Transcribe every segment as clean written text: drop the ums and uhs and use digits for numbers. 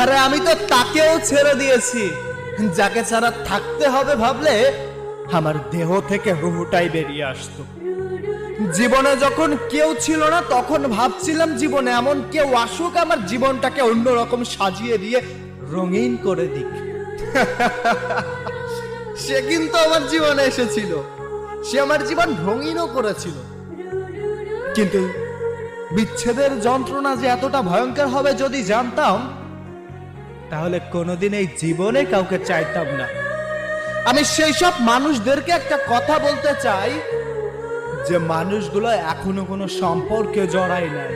আরে আমি তো তাকেও ছেড়ে দিয়েছি, যাকে ছাড়া থাকতে হবে ভাবলে আমার দেহ থেকে রুহুটাই বেরিয়ে আসতো। জীবনে যখন কেউ ছিল না তখন ভাবছিলাম জীবনে এমন কেউ আসুক আমার জীবনটাকে অন্যরকম সাজিয়ে দিয়ে রঙিন করে দিক। সে কিন্তু আমার জীবনে এসেছিল, সে আমার জীবন রঙিনও করেছিল। কিন্তু বিচ্ছেদের যন্ত্রণা যে এতটা ভয়ঙ্কর হবে যদি জানতাম, তাহলে কোনোদিন এই জীবনে কাউকে চাইতাম না। আমি সেই সব মানুষদেরকে একটা কথা বলতে চাই, যে মানুষগুলো এখনো কোনো সম্পর্কে জড়ায় নাই।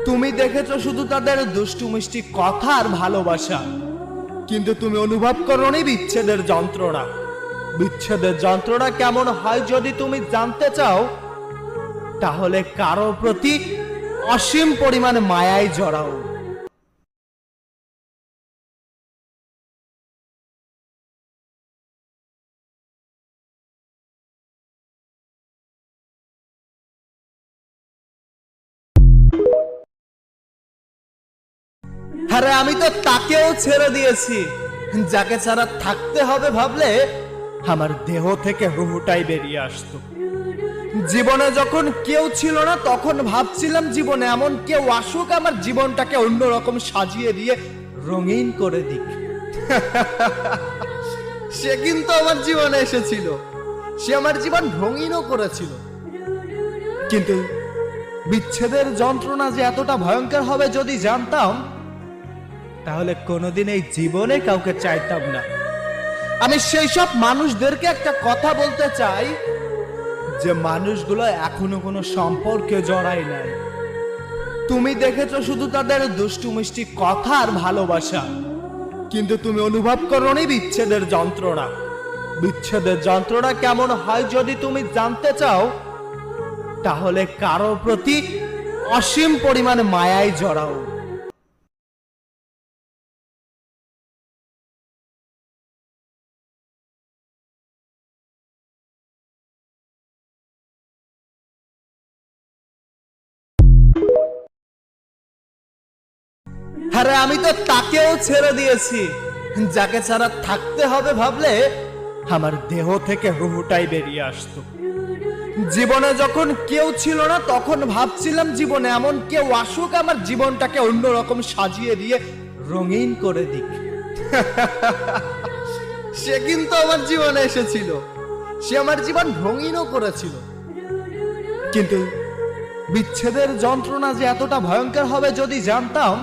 তুমি দেখেছো শুধু তাদের দুষ্টু মিষ্টি কথা আর ভালোবাসা, কিন্তু তুমি অনুভব করোনি বিচ্ছেদের যন্ত্রণা। বিচ্ছেদের যন্ত্রণা কেমন হয় যদি তুমি জানতে চাও, তাহলে কারো প্রতি অসীম পরিমাণ মায়ায় জড়াও। আরে আমি তো তাকেও ছেড়ে দিয়েছি, যাকে ছাড়া থাকতে হবে ভাবলে আমার দেহ থেকে রুহুটাই বেরিয়ে আসতো। জীবনে যখন কেউ ছিল না তখন ভাবছিলাম জীবনে এমন কেউ আসুক আমার জীবনটাকে অন্যরকম সাজিয়ে দিয়ে রঙিন করে দিক। সে কিন্তু আমার জীবনে এসেছিল, সে আমার জীবন রঙিনও করেছিল। কিন্তু বিচ্ছেদের যন্ত্রণা যে এতটা ভয়ঙ্কর হবে যদি জানতাম, তাহলে কোনোদিন এই জীবনে কাউকে চাইতাম না। আমি সেই সব মানুষদেরকে একটা কথা বলতে চাই, যে মানুষগুলো এখনো কোনো সম্পর্কে জড়ায় নাই। তুমি দেখেছো শুধু তাদের দুষ্টু মিষ্টি কথা আর ভালোবাসা, কিন্তু তুমি অনুভব করোনি বিচ্ছেদের যন্ত্রণা। বিচ্ছেদের যন্ত্রণা কেমন হয় যদি তুমি জানতে চাও, তাহলে কারো প্রতি অসীম পরিমাণ মায়ায় জড়াও। আরে আমি তো তাকেও ছেড়ে দিয়েছি, যাকে ছাড়া থাকতে হবে ভাবলে আমার দেহ থেকে রুহুটাই বেরিয়ে আসতো। জীবনে যখন কেউ ছিল না তখন ভাবছিলাম জীবনে এমন কেউ আসুক আমার জীবনটাকে অন্যরকম সাজিয়ে দিয়ে রঙিন করে দিক। সে কিন্তু আমার জীবনে এসেছিল, সে আমার জীবন রঙিনও করেছিল। কিন্তু বিচ্ছেদের যন্ত্রণা যে এতটা ভয়ঙ্কর হবে যদি জানতাম,